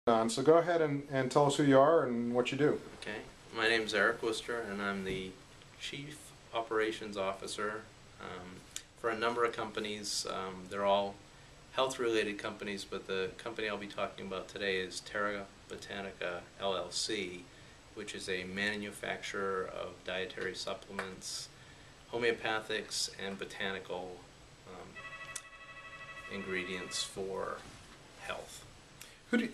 So go ahead and tell us who you are and what you do. Okay, my name is Erich and I'm the Chief Operations Officer for a number of companies. They're all health-related companies, but the company I'll be talking about today is Terra Botanica LLC, which is a manufacturer of dietary supplements, homeopathics, and botanical ingredients for health.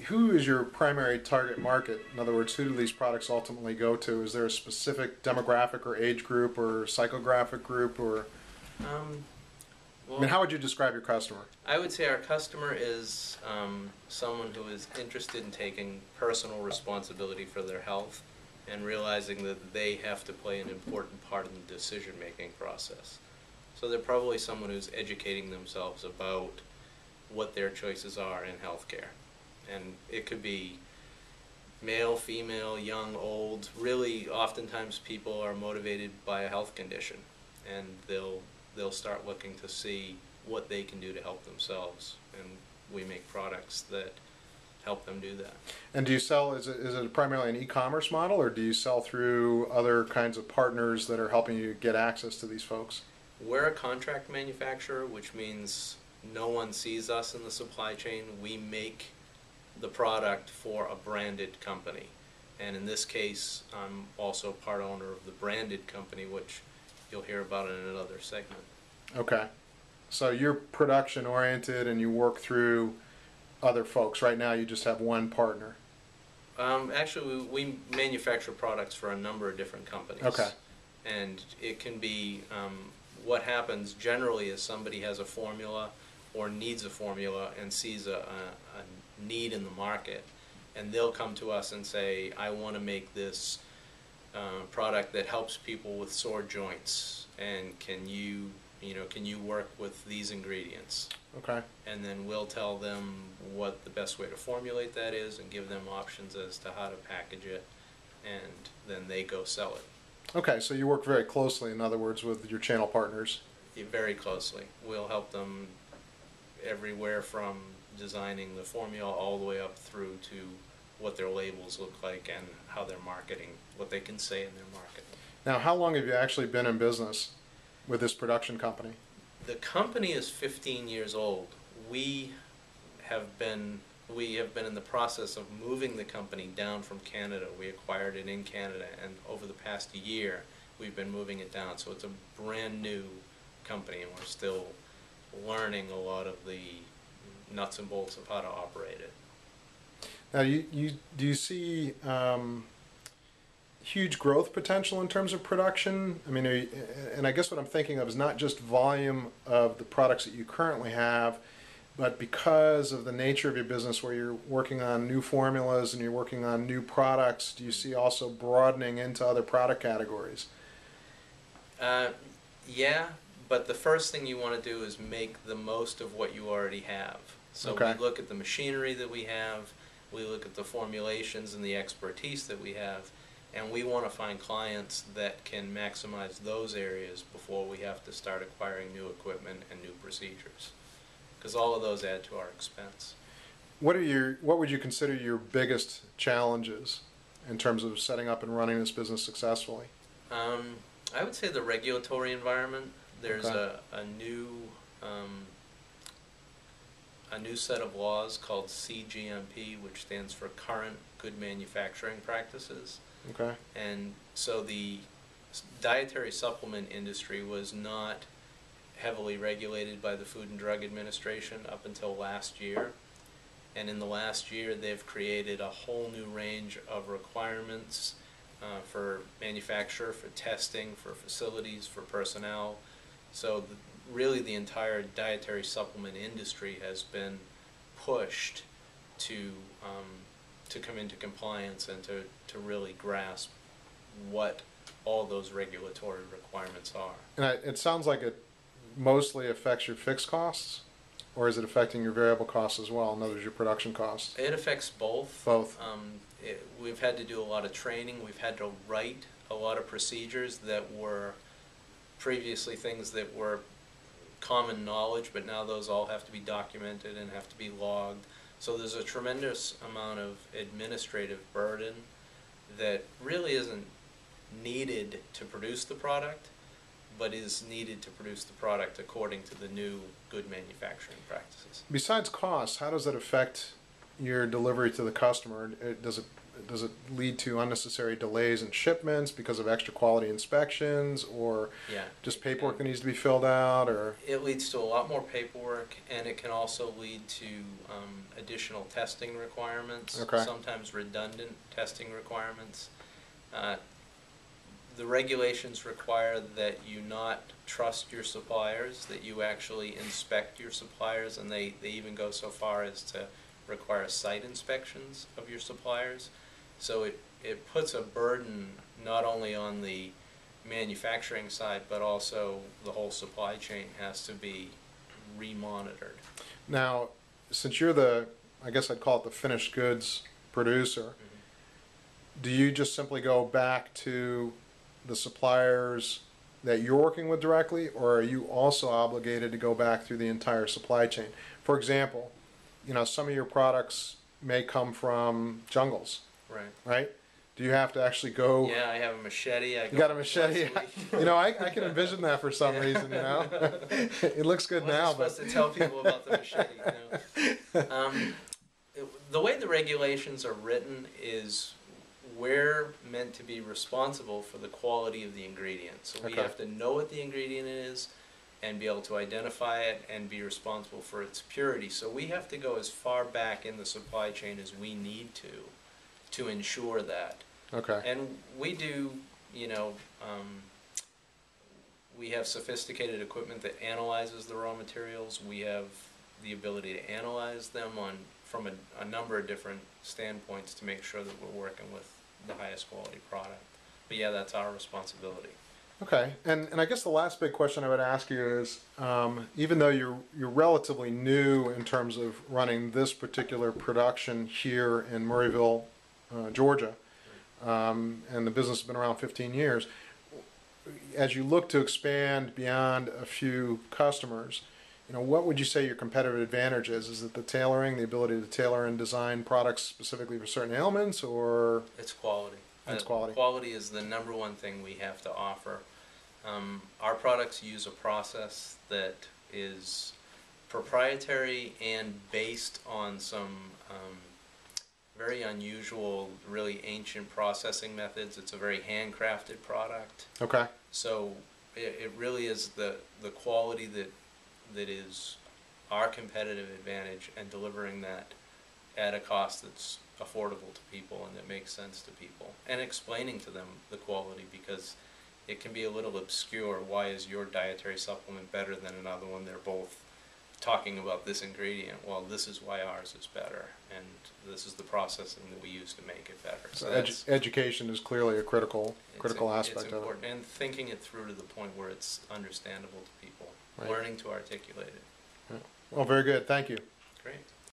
Who is your primary target market? In other words, who do these products ultimately go to? Is there a specific demographic or age group or psychographic group? Or Well, I mean, how would you describe your customer? I would say our customer is someone who is interested in taking personal responsibility for their health and realizing that they have to play an important part in the decision-making process. So they're probably someone who's educating themselves about what their choices are in healthcare. And it could be male, female, young, old. Really, oftentimes people are motivated by a health condition, and they'll start looking to see what they can do to help themselves, and we make products that help them do that. And do you sell, is it primarily an e-commerce model, or do you sell through other kinds of partners that are helping you get access to these folks? We're a contract manufacturer, which means no one sees us in the supply chain. We make the product for a branded company, and in this case I'm also part owner of the branded company, which you'll hear about in another segment. Okay, so you're production oriented and you work through other folks. Right now you just have one partner. Actually, we manufacture products for a number of different companies. Okay. And it can be, what happens generally is somebody has a formula or needs a formula and sees a need in the market, and they'll come to us and say, I want to make this product that helps people with sore joints, and can you work with these ingredients? Okay. And then we'll tell them what the best way to formulate that is and give them options as to how to package it, and then they go sell it. Okay, so you work very closely, in other words, with your channel partners. Very closely. We'll help them everywhere from designing the formula all the way up through to what their labels look like and how they're marketing, what they can say in their marketing. Now, how long have you actually been in business with this production company? The company is 15 years old. We have been in the process of moving the company down from Canada. We acquired it in Canada, and over the past year we've been moving it down. So it's a brand new company, and we're still learning a lot of the nuts and bolts of how to operate it. Now, do you see huge growth potential in terms of production? I mean, and I guess what I'm thinking of is not just volume of the products that you currently have, but because of the nature of your business where you're working on new formulas and you're working on new products, do you see also broadening into other product categories? Yeah, but the first thing you want to do is make the most of what you already have. So Okay. we look at the machinery that we have, we look at the formulations and the expertise that we have, and we want to find clients that can maximize those areas before we have to start acquiring new equipment and new procedures, because all of those add to our expense. What would you consider your biggest challenges in terms of setting up and running this business successfully? I would say the regulatory environment. There's Okay. a new set of laws called CGMP, which stands for Current Good Manufacturing Practices. Okay. And so the dietary supplement industry was not heavily regulated by the Food and Drug Administration up until last year. And in the last year, they've created a whole new range of requirements for manufacture, for testing, for facilities, for personnel. So really the entire dietary supplement industry has been pushed to come into compliance and to really grasp what all those regulatory requirements are. And it sounds like it mostly affects your fixed costs, or is it affecting your variable costs as well? In other words, your production costs? It affects both. Both. We've had to do a lot of training. We've had to write a lot of procedures that were previously things that were common knowledge, but now those all have to be documented and have to be logged. So there's a tremendous amount of administrative burden that really isn't needed to produce the product, but is needed to produce the product according to the new good manufacturing practices. Besides cost, how does that affect your delivery to the customer? Does it lead to unnecessary delays in shipments because of extra quality inspections, or just paperwork that needs to be filled out? Or it leads to a lot more paperwork, and it can also lead to additional testing requirements, sometimes redundant testing requirements. The regulations require that you not trust your suppliers, that you actually inspect your suppliers, and they even go so far as to require site inspections of your suppliers. So it puts a burden not only on the manufacturing side, but also the whole supply chain has to be remonitored. Now, since you're I guess I'd call it the finished goods producer, do you just simply go back to the suppliers that you're working with directly, or are you also obligated to go back through the entire supply chain? For example, some of your products may come from jungles, right? Do you have to actually go? Yeah, I have a machete. You got a machete? I can envision that for some reason, It looks good now. I'm supposed to tell people about the machete, The way the regulations are written is we're meant to be responsible for the quality of the ingredient. So we have to know what the ingredient is and be able to identify it and be responsible for its purity. So we have to go as far back in the supply chain as we need to ensure that. And we do, we have sophisticated equipment that analyzes the raw materials. We have the ability to analyze them from a number of different standpoints to make sure that we're working with the highest quality product. But yeah, that's our responsibility. Okay, and I guess the last big question I would ask you is, even though you're relatively new in terms of running this particular production here in Murrayville, Georgia, and the business has been around 15 years, as you look to expand beyond a few customers, what would you say your competitive advantage is? Is it the tailoring, the ability to tailor and design products specifically for certain ailments, or? It's quality. It's quality. Quality is the number one thing we have to offer. Our products use a process that is proprietary and based on some very unusual, really ancient processing methods. It's a very handcrafted product. So it really is the quality that is our competitive advantage, and delivering that at a cost that's affordable to people and that makes sense to people, and explaining to them the quality, because it can be a little obscure. Why is your dietary supplement better than another one? They're both talking about this ingredient. Well, this is why ours is better, and this is the processing that we use to make it better. So education is clearly a critical aspect it's important, and thinking it through to the point where it's understandable to people, learning to articulate it. Well, very good. Thank you. Great.